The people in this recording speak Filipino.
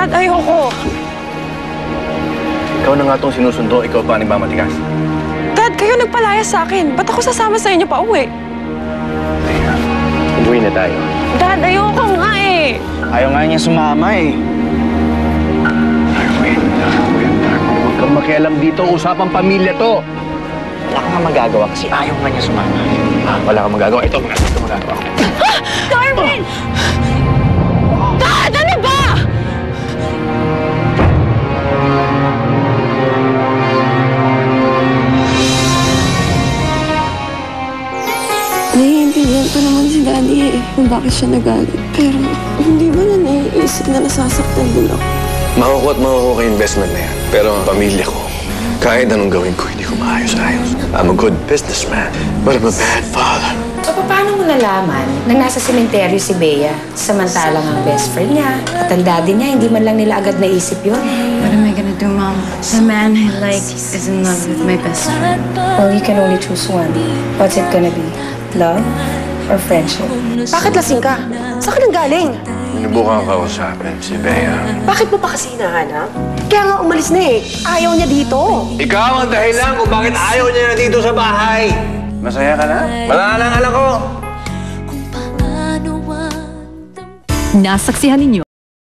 Dad, ayoko. Ikaw na nga itong sinusundo, ikaw pa nagmamatigas. Dad, kayo nagpalaya sa akin. Ba't ako sasama sa inyo pa uwi? Teka, umuwi na tayo. Dad, ayoko nga eh. Ayaw nga niya sumama eh. Darwin. Huwag kang makialam dito. Usapang pamilya to. Wala kang magagawa kasi ayaw nga niya sumama. Wala kang magagawa. Ito magagawa ko. Darwin! Dad, ano ba? Naiintindihan ko naman si Daddy eh, kung bakit siya nagalit. Pero hindi ba na naiisip na nasasaktan din ako? Makukuha at makukuha ka investment na yan. Pero ang pamilya ko, kahit anong gawin ko, hindi ko maayos-ayos. I'm a good businessman, but I'm a bad father. So, paano mo nalaman na nasa sementeryo si Bea, samantalang ang best friend niya at ang daddy niya, hindi man lang nila agad naisip yun? What am I gonna do, Mom? The man I like is in love with my best friend. Well, you can only choose one. What's it gonna be? Love or friendship? Bakit lasing ka? Saan ka nang galing? Minubukan ka kausapin si Bea. Bakit mo pa kasi hinahanap? Kaya nga umalis na eh. Ayaw niya dito. Ikaw ang dahilan kung bakit ayaw niya na dito sa bahay. Masaya ka na? Wala na ang anak ko. Nasaksihan ninyo